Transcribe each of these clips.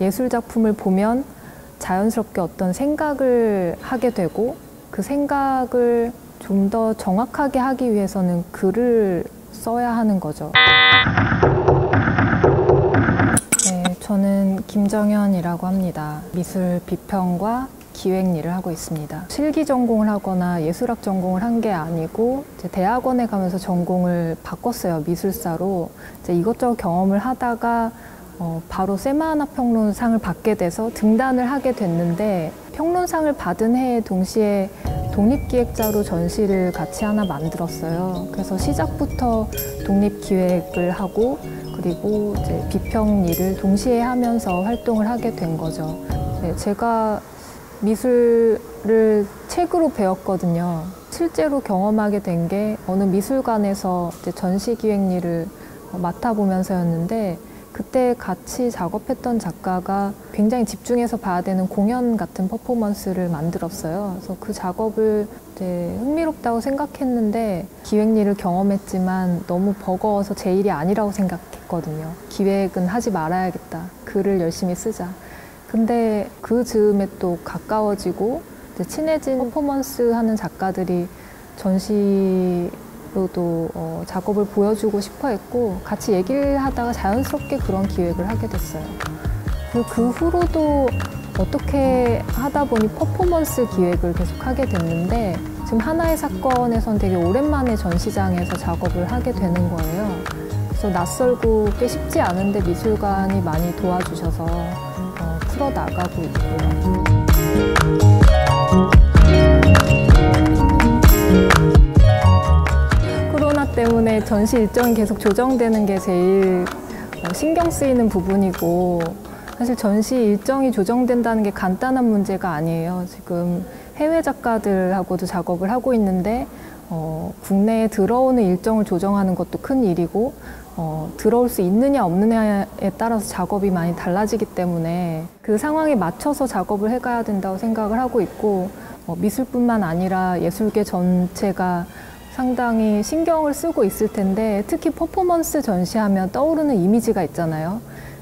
예술 작품을 보면 자연스럽게 어떤 생각을 하게 되고 그 생각을 좀 더 정확하게 하기 위해서는 글을 써야 하는 거죠. 네, 저는 김정현이라고 합니다. 미술 비평과 기획 일을 하고 있습니다. 실기 전공을 하거나 예술학 전공을 한 게 아니고 이제 대학원에 가면서 전공을 바꿨어요. 미술사로. 이제 이것저것 경험을 하다가 바로 세마하나 평론상을 받게 돼서 등단을 하게 됐는데, 평론상을 받은 해에 동시에 독립기획자로 전시를 같이 하나 만들었어요. 그래서 시작부터 독립기획을 하고 그리고 이제 비평 일을 동시에 하면서 활동을 하게 된 거죠. 네, 제가 미술을 책으로 배웠거든요. 실제로 경험하게 된 게 어느 미술관에서 이제 전시 기획 일을 맡아보면서였는데, 그때 같이 작업했던 작가가 굉장히 집중해서 봐야 되는 공연 같은 퍼포먼스를 만들었어요. 그래서 그 작업을 이제 흥미롭다고 생각했는데 기획 일을 경험했지만 너무 버거워서 제 일이 아니라고 생각했거든요. 기획은 하지 말아야겠다. 글을 열심히 쓰자. 근데 그 즈음에 또 가까워지고 이제 친해진 퍼포먼스 하는 작가들이 전시로도 작업을 보여주고 싶어 했고, 같이 얘기를 하다가 자연스럽게 그런 기획을 하게 됐어요. 그리고 그 후로도 어떻게 하다 보니 퍼포먼스 기획을 계속 하게 됐는데, 지금 하나의 사건에선 되게 오랜만에 전시장에서 작업을 하게 되는 거예요. 그래서 낯설고 꽤 쉽지 않은데 미술관이 많이 도와주셔서 풀어나가고 있고요. 코로나 때문에 전시 일정이 계속 조정되는 게 제일 신경 쓰이는 부분이고, 사실 전시 일정이 조정된다는 게 간단한 문제가 아니에요. 지금 해외 작가들하고도 작업을 하고 있는데 국내에 들어오는 일정을 조정하는 것도 큰 일이고, 들어올 수 있느냐 없느냐에 따라서 작업이 많이 달라지기 때문에 그 상황에 맞춰서 작업을 해가야 된다고 생각을 하고 있고, 미술뿐만 아니라 예술계 전체가 상당히 신경을 쓰고 있을 텐데, 특히 퍼포먼스 전시하면 떠오르는 이미지가 있잖아요.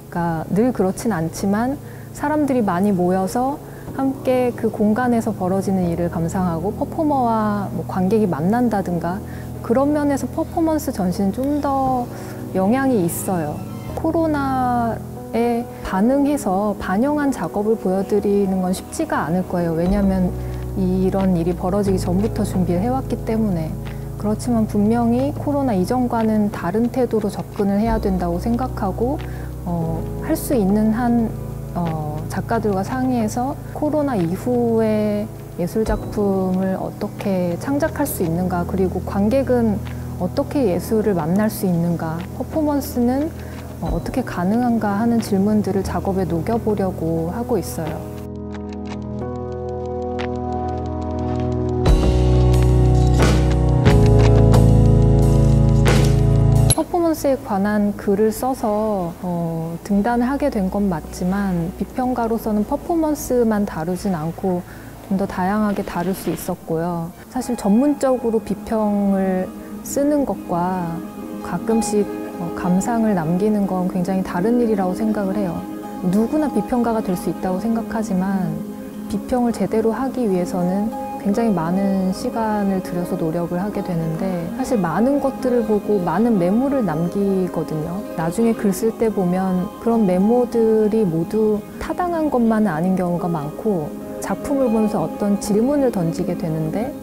그러니까 늘 그렇진 않지만 사람들이 많이 모여서 함께 그 공간에서 벌어지는 일을 감상하고 퍼포머와 관객이 만난다든가, 그런 면에서 퍼포먼스 전시는 좀 더 영향이 있어요. 코로나에 반응해서 반영한 작업을 보여드리는 건 쉽지가 않을 거예요. 왜냐하면 이런 일이 벌어지기 전부터 준비를 해왔기 때문에. 그렇지만 분명히 코로나 이전과는 다른 태도로 접근을 해야 된다고 생각하고, 할 수 있는 한 작가들과 상의해서 코로나 이후에 예술 작품을 어떻게 창작할 수 있는가, 그리고 관객은 어떻게 예술을 만날 수 있는가, 퍼포먼스는 어떻게 가능한가 하는 질문들을 작업에 녹여보려고 하고 있어요. 퍼포먼스에 관한 글을 써서 등단을 하게 된 건 맞지만, 비평가로서는 퍼포먼스만 다루진 않고 좀 더 다양하게 다룰 수 있었고요. 사실 전문적으로 비평을 쓰는 것과 가끔씩 감상을 남기는 건 굉장히 다른 일이라고 생각을 해요. 누구나 비평가가 될 수 있다고 생각하지만, 비평을 제대로 하기 위해서는 굉장히 많은 시간을 들여서 노력을 하게 되는데, 사실 많은 것들을 보고 많은 메모를 남기거든요. 나중에 글 쓸 때 보면 그런 메모들이 모두 타당한 것만은 아닌 경우가 많고, 작품을 보면서 어떤 질문을 던지게 되는데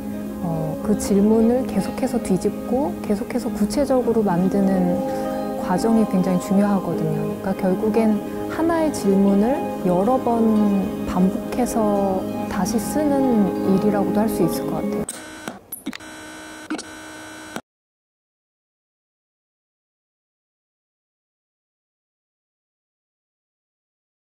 그 질문을 계속해서 뒤집고 계속해서 구체적으로 만드는 과정이 굉장히 중요하거든요. 그러니까 결국엔 하나의 질문을 여러 번 반복해서 다시 쓰는 일이라고도 할 수 있을 것 같아요.